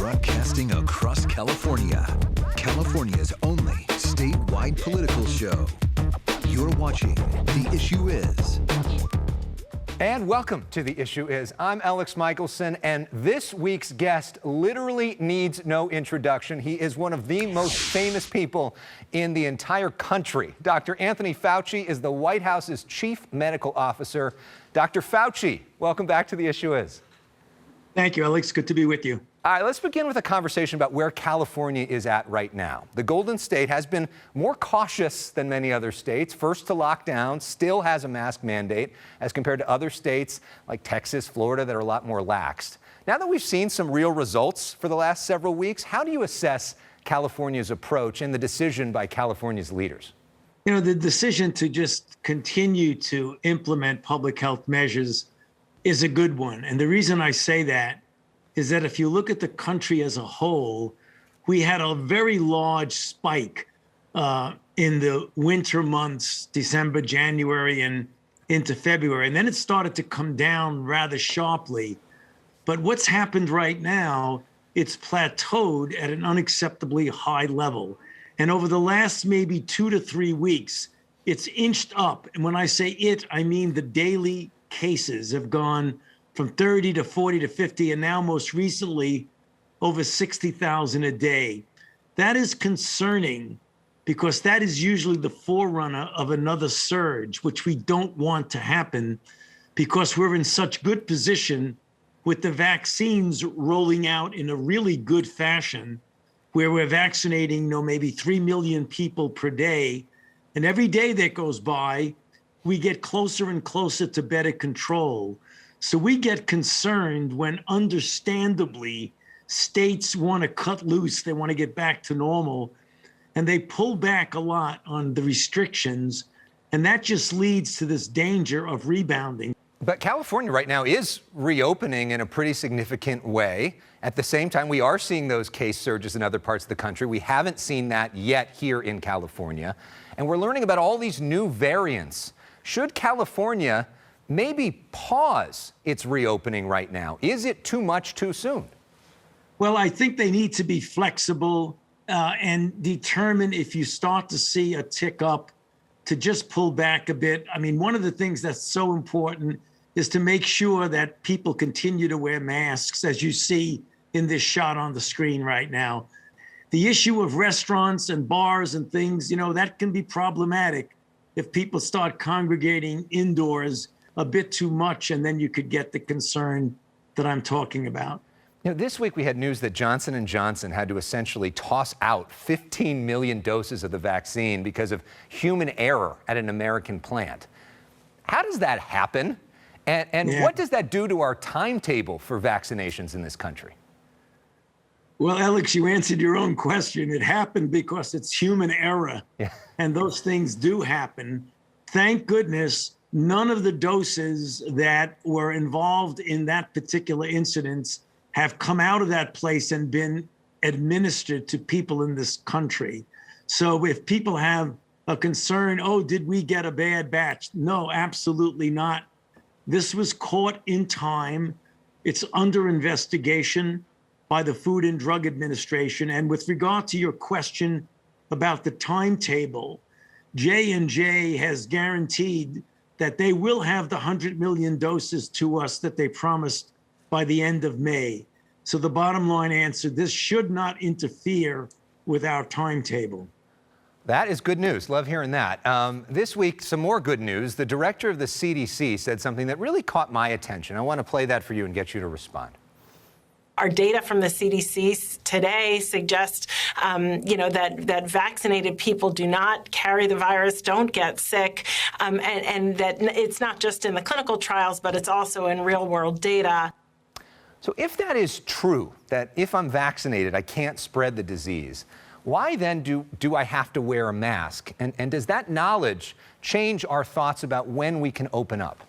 Broadcasting across California, California's only statewide political show. You're watching The Issue Is. And welcome to The Issue Is. I'm Elex Michelson, and this week's guest literally needs no introduction. He is one of the most famous people in the entire country. Dr. Anthony Fauci is the White House's chief medical officer. Dr. Fauci, welcome back to The Issue Is. Thank you, Alex. Good to be with you. All right, let's begin with a conversation about where California is at right now. The Golden State has been more cautious than many other states. First to lock down, still has a mask mandate as compared to other states like Texas, Florida that are a lot more laxed. Now that we've seen some real results for the last several weeks, how do you assess California's approach and the decision by California's leaders? You know, the decision to just continue to implement public health measures is a good one. And the reason I say that is that if you look at the country as a whole, we had a very large spike in the winter months, December, January, and into February. And then it started to come down rather sharply. But what's happened right now, it's plateaued at an unacceptably high level. And over the last maybe 2 to 3 weeks, it's inched up. And when I say it, I mean the daily cases have gone from 30 to 40 to 50, and now most recently over 60,000 a day. That is concerning because that is usually the forerunner of another surge, which we don't want to happen because we're in such good position with the vaccines rolling out in a really good fashion where we're vaccinating, maybe 3 million people per day. And every day that goes by, we get closer and closer to better control. So we get concerned when, understandably, states want to cut loose, they want to get back to normal, and they pull back a lot on the restrictions, and that just leads to this danger of rebounding. But California right now is reopening in a pretty significant way. At the same time, we are seeing those case surges in other parts of the country. We haven't seen that yet here in California, and we're learning about all these new variants. Should California maybe pause its reopening right now? Is it too much too soon? Well, I think they need to be flexible and determine if you start to see a tick up to just pull back a bit. I mean, one of the things that's so important is to make sure that people continue to wear masks, as you see in this shot on the screen right now. The issue of restaurants and bars and things, that can be problematic if people start congregating indoors a bit too much, and then you could get the concern that I'm talking about. This week we had news that Johnson & Johnson had to essentially toss out 15 million doses of the vaccine because of human error at an American plant. How does that happen? And what does that do to our timetable for vaccinations in this country? Well, Alex, you answered your own question. It happened because it's human error. Yeah. And those things do happen. Thank goodness none of the doses that were involved in that particular incident have come out of that place and been administered to people in this country. So if people have a concern, did we get a bad batch? No, absolutely not. This was caught in time. It's under investigation by the Food and Drug Administration. And with regard to your question about the timetable, J&J has guaranteed that they will have the 100 million doses to us that they promised by the end of May. So the bottom line answer, this should not interfere with our timetable. That is good news. Love hearing that. This week, some more good news. The director of the CDC said something that really caught my attention. I want to play that for you and get you to respond. Our data from the CDC today suggests, that vaccinated people do not carry the virus, don't get sick, and that it's not just in the clinical trials, but it's also in real-world data. So if that is true, that if I'm vaccinated, I can't spread the disease, why then do I have to wear a mask? And does that knowledge change our thoughts about when we can open up?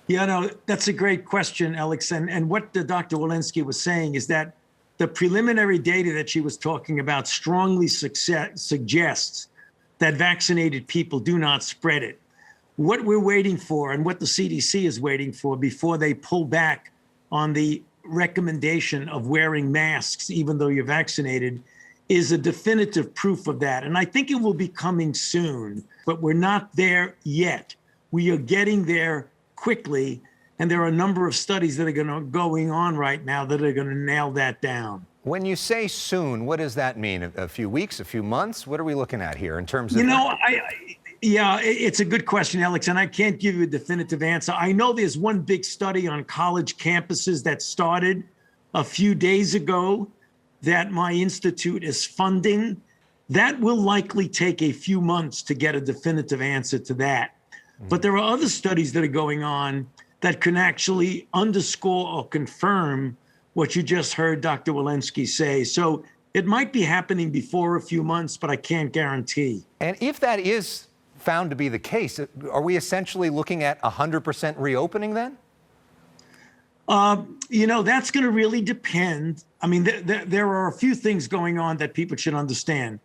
Yeah, no, that's a great question, Alex. And what Dr. Walensky was saying is that the preliminary data that she was talking about strongly suggests that vaccinated people do not spread it. What we're waiting for and what the CDC is waiting for before they pull back on the recommendation of wearing masks, even though you're vaccinated, is a definitive proof of that. And I think it will be coming soon, but we're not there yet. We are getting there quickly. And there are a number of studies that are going on right now that are going to nail that down. When you say soon, what does that mean? A few weeks, a few months? What are we looking at here in terms of? Yeah, it's a good question, Alex, and I can't give you a definitive answer. I know there's one big study on college campuses that started a few days ago that my institute is funding. That will likely take a few months to get a definitive answer to that. But there are other studies that are going on that can actually underscore or confirm what you just heard Dr. Walensky say. So it might be happening before a few months, but I can't guarantee. And if that is found to be the case, are we essentially looking at 100% reopening then? That's going to really depend. I mean, there are a few things going on that people should understand.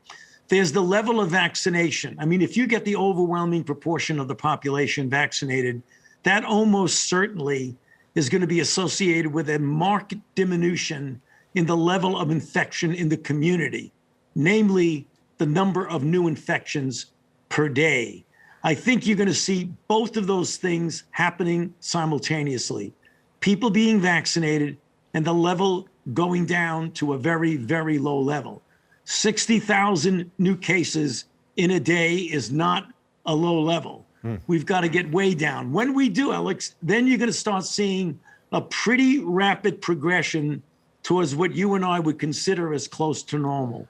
There's the level of vaccination. I mean, if you get the overwhelming proportion of the population vaccinated, that almost certainly is going to be associated with a marked diminution in the level of infection in the community, namely the number of new infections per day. I think you're going to see both of those things happening simultaneously. People being vaccinated and the level going down to a very, very low level. 60,000 new cases in a day is not a low level. We've got to get way down. When we do, Alex, then you're going to start seeing a pretty rapid progression towards what you and I would consider as close to normal.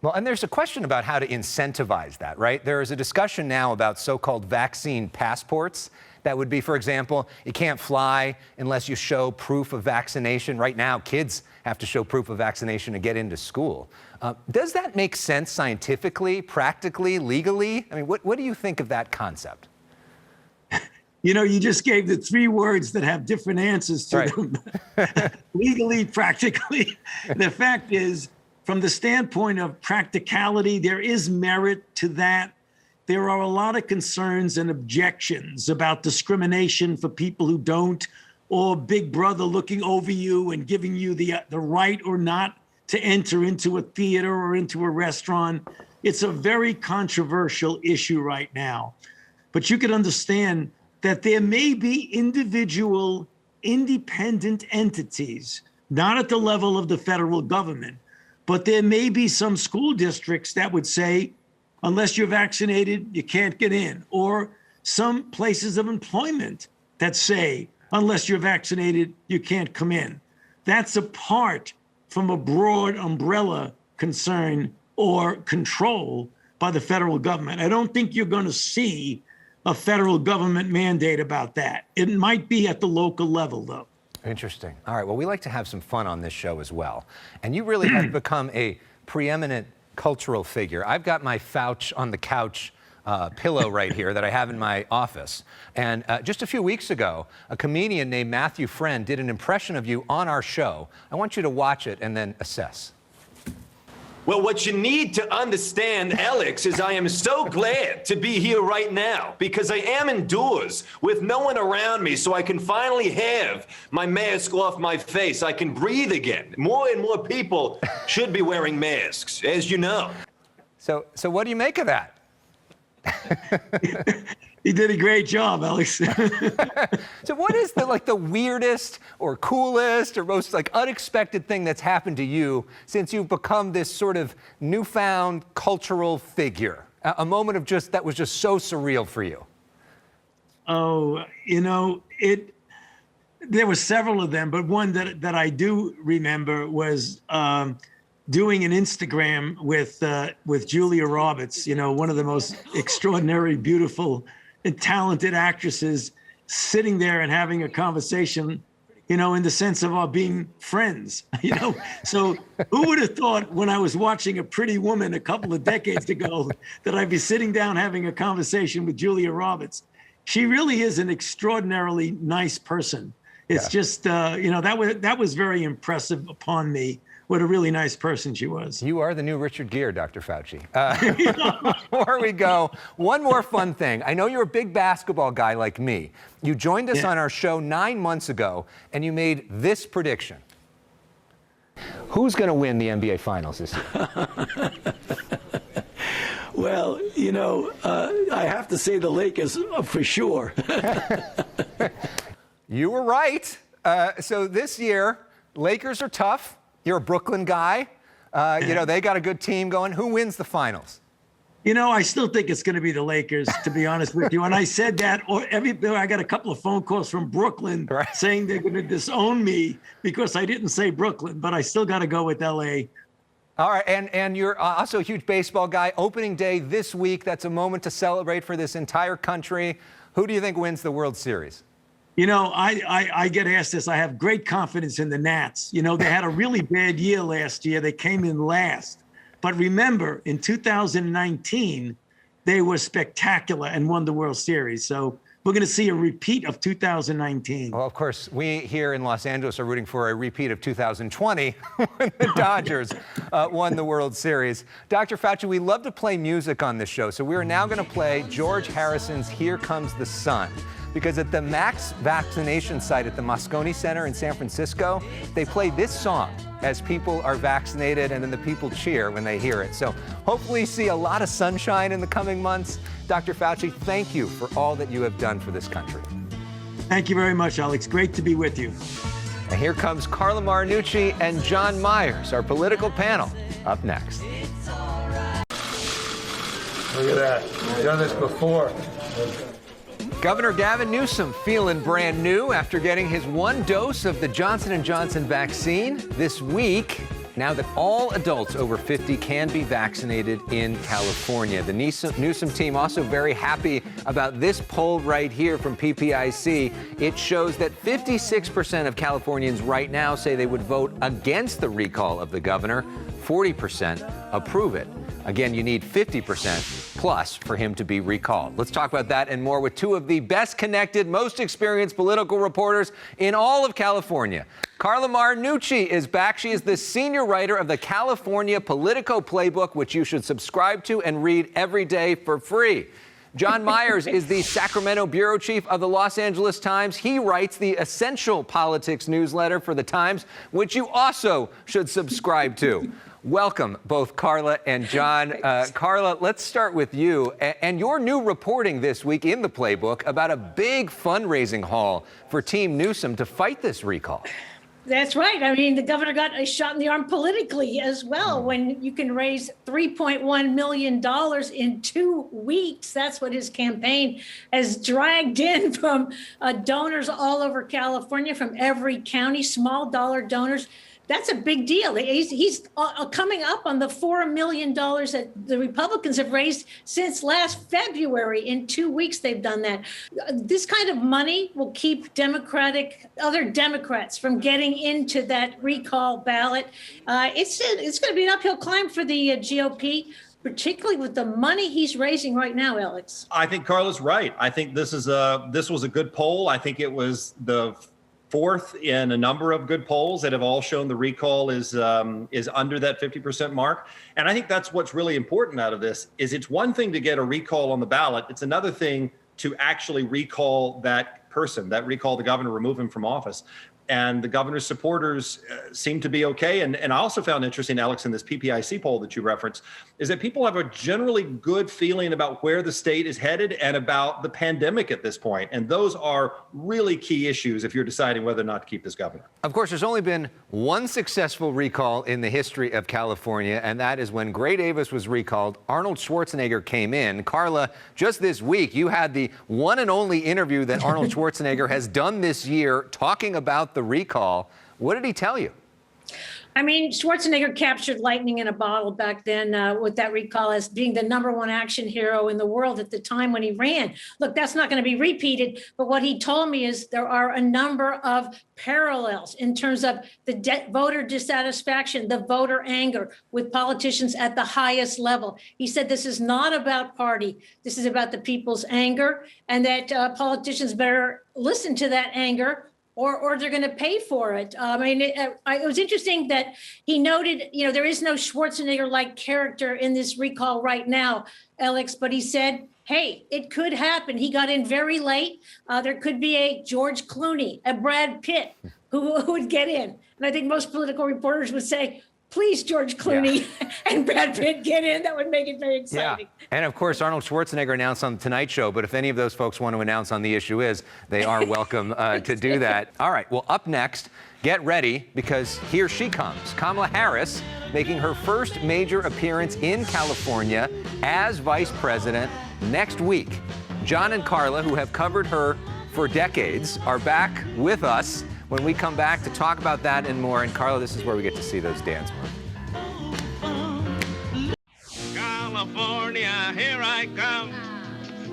Well, and there's a question about how to incentivize that, right? There is a discussion now about so-called vaccine passports. That would be, for example, you can't fly unless you show proof of vaccination. Right now, kids have to show proof of vaccination to get into school. Does that make sense scientifically, legally? I mean, what do you think of that concept? You just gave the three words that have different answers to them. Legally, practically. The fact is, from the standpoint of practicality, there is merit to that. There are a lot of concerns and objections about discrimination for people who don't, or Big Brother looking over you and giving you the right or not to enter into a theater or into a restaurant. It's a very controversial issue right now. But you can understand that there may be individual independent entities, not at the level of the federal government, but there may be some school districts that would say, unless you're vaccinated, you can't get in. Or some places of employment that say, unless you're vaccinated, you can't come in. That's apart from a broad umbrella concern or control by the federal government. I don't think you're going to see a federal government mandate about that. It might be at the local level, though. Interesting. All right. Well, we like to have some fun on this show as well. And you really have become a preeminent cultural figure. I've got my Fauci on the couch pillow right here that I have in my office. And just a few weeks ago, a comedian named Matthew Friend did an impression of you on our show. I want you to watch it and then assess. Well, what you need to understand, Elex, is I am so glad to be here right now because I am indoors with no one around me, so I can finally have my mask off my face. I can breathe again. More and more people should be wearing masks, as you know. So what do you make of that? You did a great job, Alex. So what is the weirdest or coolest or most unexpected thing that's happened to you since you've become this sort of newfound cultural figure? A moment of that was just so surreal for you. Oh, there were several of them, but one that I do remember was doing an Instagram with Julia Roberts, one of the most extraordinary, beautiful, and talented actresses, sitting there and having a conversation, in the sense of our being friends, So who would have thought when I was watching A Pretty Woman a couple of decades ago that I'd be sitting down having a conversation with Julia Roberts? She really is an extraordinarily nice person. It's just, that was very impressive upon me. What a really nice person she was. You are the new Richard Gere, Dr. Fauci. Before we go, one more fun thing. I know you're a big basketball guy like me. You joined us on our show 9 months ago, and you made this prediction. Who's going to win the NBA Finals this year? Well, I have to say the Lakers for sure. You were right. So this year, Lakers are tough. You're a Brooklyn guy. They got a good team going. Who wins the finals? I still think it's going to be the Lakers, to be honest with you. And I said that, I got a couple of phone calls from Brooklyn saying they're going to disown me because I didn't say Brooklyn, but I still got to go with L.A. All right, and you're also a huge baseball guy. Opening day this week, that's a moment to celebrate for this entire country. Who do you think wins the World Series? I get asked this. I have great confidence in the Nats. They had a really bad year last year. They came in last. But remember, in 2019, they were spectacular and won the World Series. So we're going to see a repeat of 2019. Well, of course, we here in Los Angeles are rooting for a repeat of 2020 when the Dodgers won the World Series. Dr. Fauci, we love to play music on this show. So we are now going to play George Harrison's Here Comes the Sun. Because at the max vaccination site at the Moscone Center in San Francisco, they play this song as people are vaccinated, and then the people cheer when they hear it. So hopefully see a lot of sunshine in the coming months. Dr. Fauci, thank you for all that you have done for this country. Thank you very much, Alex. Great to be with you. And here comes Carla Marinucci and John Myers, our political panel, up next. Look at that. We've done this before. Governor Gavin Newsom feeling brand new after getting his one dose of the Johnson & Johnson vaccine this week, now that all adults over 50 can be vaccinated in California. The Newsom team also very happy about this poll right here from PPIC. It shows that 56% of Californians right now say they would vote against the recall of the governor. 40% approve it. Again, you need 50% plus for him to be recalled. Let's talk about that and more with two of the best connected, most experienced political reporters in all of California. Carla Marinucci is back. She is the senior writer of the California Politico Playbook, which you should subscribe to and read every day for free. John Myers is the Sacramento bureau chief of the Los Angeles Times. He writes the Essential Politics newsletter for the Times, which you also should subscribe to. Welcome, both Carla and John. Carla, let's start with you and your new reporting this week in the Playbook about a big fundraising haul for Team Newsom to fight this recall. That's right. I mean, the governor got a shot in the arm politically as well. When you can raise $3.1 million in 2 weeks, that's what his campaign has dragged in from donors all over California, from every county, small dollar donors. That's a big deal. He's coming up on the $4 million that the Republicans have raised since last February. In 2 weeks, they've done that. This kind of money will keep other Democrats from getting into that recall ballot. It's going to be an uphill climb for the GOP, particularly with the money he's raising right now, Elex. I think Carla's right. I think this was a good poll. I think it was the fourth in a number of good polls that have all shown the recall is under that 50% mark. And I think that's what's really important out of this is it's one thing to get a recall on the ballot. It's another thing to actually recall that person, that recall the governor, remove him from office. And the governor's supporters seem to be okay. And I also found interesting, Alex, in this PPIC poll that you referenced, is that people have a generally good feeling about where the state is headed and about the pandemic at this point. And those are really key issues if you're deciding whether or not to keep this governor. Of course, there's only been one successful recall in the history of California, and that is when Gray Davis was recalled. Arnold Schwarzenegger came in. Carla, just this week, you had the one and only interview that Arnold Schwarzenegger has done this year talking about the recall. What did he tell you? I mean, Schwarzenegger captured lightning in a bottle back then with that recall as being the #1 action hero in the world at the time when he ran. Look, that's not going to be repeated. But what he told me is there are a number of parallels in terms of the voter dissatisfaction, the voter anger with politicians at the highest level. He said this is not about party. This is about the people's anger, and that politicians better listen to that anger or they're going to pay for it. I mean, it was interesting that he noted, there is no Schwarzenegger-like character in this recall right now, Elex, but he said, hey, it could happen. He got in very late. There could be a George Clooney, a Brad Pitt who would get in. And I think most political reporters would say, please, George Clooney and Brad Pitt get in. That would make it very exciting. Yeah. And of course, Arnold Schwarzenegger announced on The Tonight Show, but if any of those folks want to announce on The Issue Is, they are welcome to do that. All right, well, up next, get ready because here she comes. Kamala Harris making her first major appearance in California as vice president next week. John and Carla, who have covered her for decades, are back with us when we come back to talk about that and more. And Carla, this is where we get to see those dance moves. California, here I come,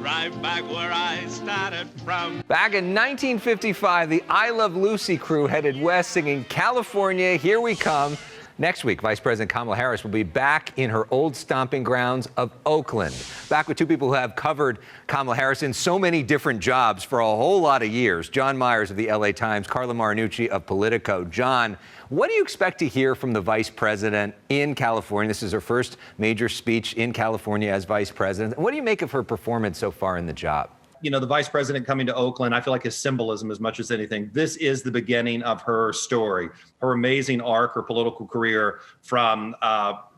right back where I started from. Back in 1955, the I Love Lucy crew headed west singing California, Here We Come. Next week, Vice President Kamala Harris will be back in her old stomping grounds of Oakland. Back with two people who have covered Kamala Harris in so many different jobs for a whole lot of years. John Myers of the LA Times, Carla Marinucci of Politico. John, what do you expect to hear from the vice president in California? This is her first major speech in California as vice president. What do you make of her performance so far in the job? The vice president coming to Oakland, I feel like is symbolism as much as anything. This is the beginning of her story, her amazing arc, her political career from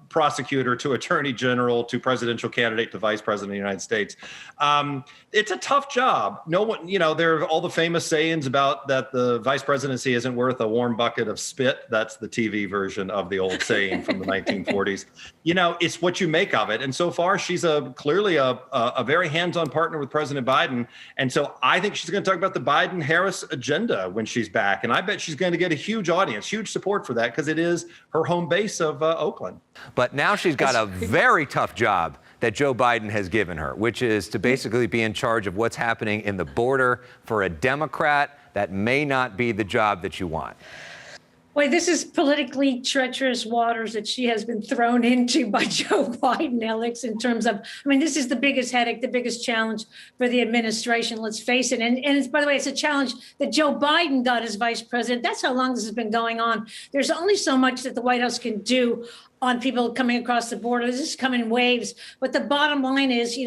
prosecutor to attorney general to presidential candidate to vice president of the United States. It's a tough job. No one, there are all the famous sayings about that the vice presidency isn't worth a warm bucket of spit. That's the TV version of the old saying from the 1940s. It's what you make of it. And so far, she's clearly a very hands-on partner with President Biden. And so I think she's going to talk about the Biden-Harris agenda when she's back. And I bet she's going to get a huge audience, huge support for that, because it is her home base of Oakland. But now she's got a very tough job that Joe Biden has given her, which is to basically be in charge of what's happening in the border. For a Democrat, that may not be the job that you want. Boy, this is politically treacherous waters that she has been thrown into by Joe Biden, Alex, in terms of, this is the biggest headache, the biggest challenge for the administration, let's face it. And it's, by the way, it's a challenge that Joe Biden got as vice president. That's how long this has been going on. There's only so much that the White House can do on people coming across the border. This is coming in waves. But the bottom line is,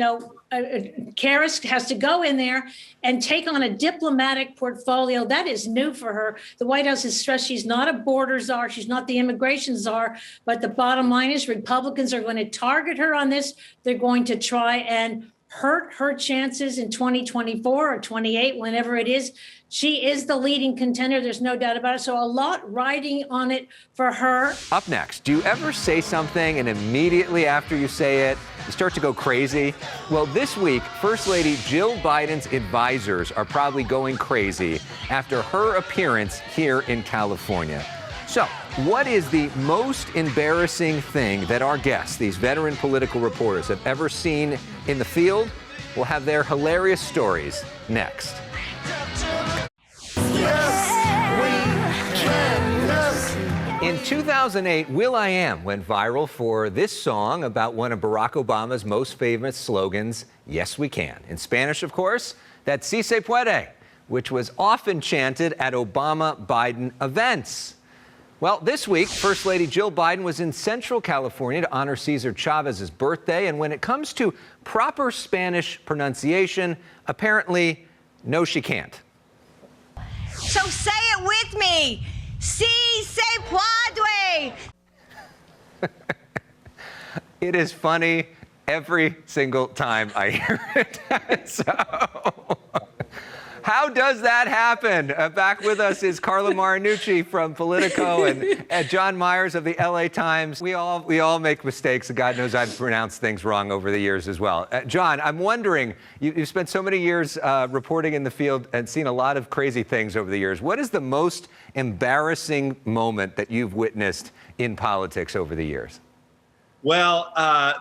Harris has to go in there and take on a diplomatic portfolio. That is new for her. The White House has stressed she's not a border czar. She's not the immigration czar. But the bottom line is Republicans are going to target her on this. They're going to try and hurt her chances in 2024 or 28, whenever it is. She is the leading contender. There's no doubt about it. So a lot riding on it for her. Up next, do you ever say something and immediately after you say it, you start to go crazy? Well, this week, First Lady Jill Biden's advisors are probably going crazy after her appearance here in California. So, what is the most embarrassing thing that our guests, these veteran political reporters, have ever seen in the field? We'll have their hilarious stories next. In 2008, Will.i.am went viral for this song about one of Barack Obama's most famous slogans, Yes, we can. In Spanish, of course, that's Si se puede, which was often chanted at Obama-Biden events. Well, this week, First Lady Jill Biden was in Central California to honor Cesar Chavez's birthday. And when it comes to proper Spanish pronunciation, apparently, no, she can't. So say it with me. Si se puede. It is funny every single time I hear it. So, how does that happen? Back with us is Carla Marinucci from Politico and John Myers of the LA Times. We all make mistakes, and God knows I've pronounced things wrong over the years as well. John, I'm wondering, you've spent so many years reporting in the field and seen a lot of crazy things over the years. What is the most embarrassing moment that you've witnessed in politics over the years? Well,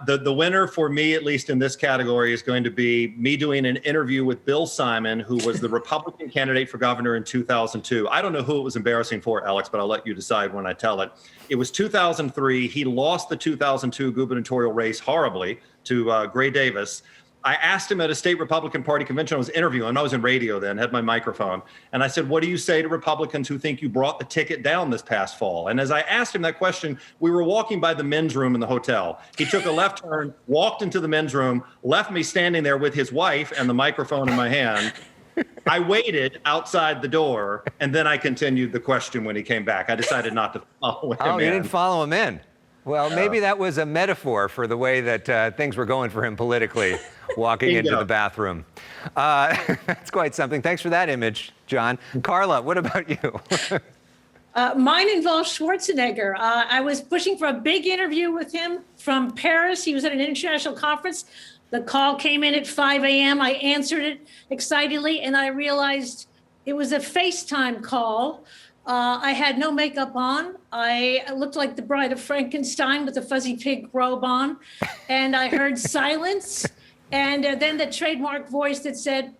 the winner for me, at least in this category, is going to be me doing an interview with Bill Simon, who was the Republican candidate for governor in 2002. I don't know who it was embarrassing for, Alex, but I'll let you decide when I tell it. It was 2003. He lost the 2002 gubernatorial race horribly to Gray Davis. I asked him at a state Republican Party convention. I was interviewing. I was in radio then, had my microphone. And I said, what do you say to Republicans who think you brought the ticket down this past fall? And as I asked him that question, we were walking by the men's room in the hotel. He took a left turn, walked into the men's room, left me standing there with his wife and the microphone in my hand. I waited outside the door, and then I continued the question when he came back. I decided not to follow him in. Oh, you didn't follow him in. Well, maybe that was a metaphor for the way that things were going for him politically, walking into the bathroom. That's quite something. Thanks for that image, John. Carla, what about you? Mine involves Schwarzenegger. I was pushing for a big interview with him from Paris. He was at an international conference. The call came in at 5 a.m. I answered it excitedly, and I realized it was a FaceTime call. I had no makeup on. I looked like the Bride of Frankenstein with a fuzzy pig robe on. And I heard silence. And then the trademark voice that said,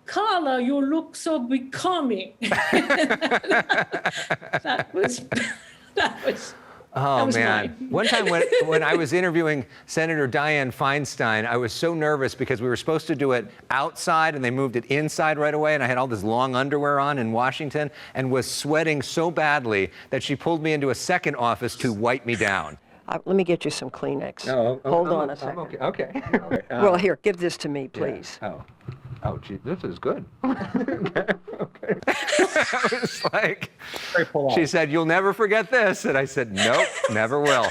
Carla, you look so becoming. that was Oh, man. mine. One time when I was interviewing Senator Dianne Feinstein, I was so nervous because we were supposed to do it outside and they moved it inside right away. And I had all this long underwear on in Washington and was sweating so badly that she pulled me into a second office to wipe me down. Let me get you some Kleenex. Hold on a second. Okay. Well, here, give this to me, please. Yeah. Oh, gee, this is good. Okay. I was like, she said, you'll never forget this. And I said, nope, never will.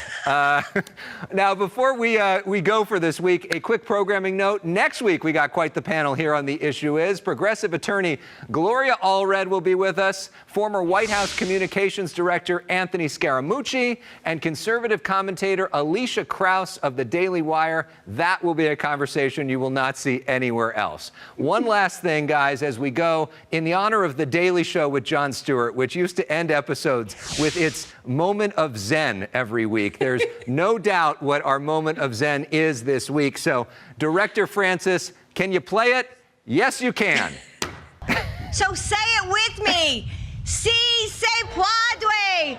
Now, before we go for this week, a quick programming note. Next week, we got quite the panel here on The Issue Is. Progressive attorney Gloria Allred will be with us, former White House Communications Director Anthony Scaramucci, and conservative commentator Alicia Krause of The Daily Wire. That will be a conversation you will not see anywhere else. One last thing, guys, as we go, in the honor of The Daily Show with Jon Stewart, which used to end episodes with its moment of Zen every week. There's no doubt what our moment of Zen is this week. So, Director Francis, can you play it? Yes, you can. So say it with me. Si se puede.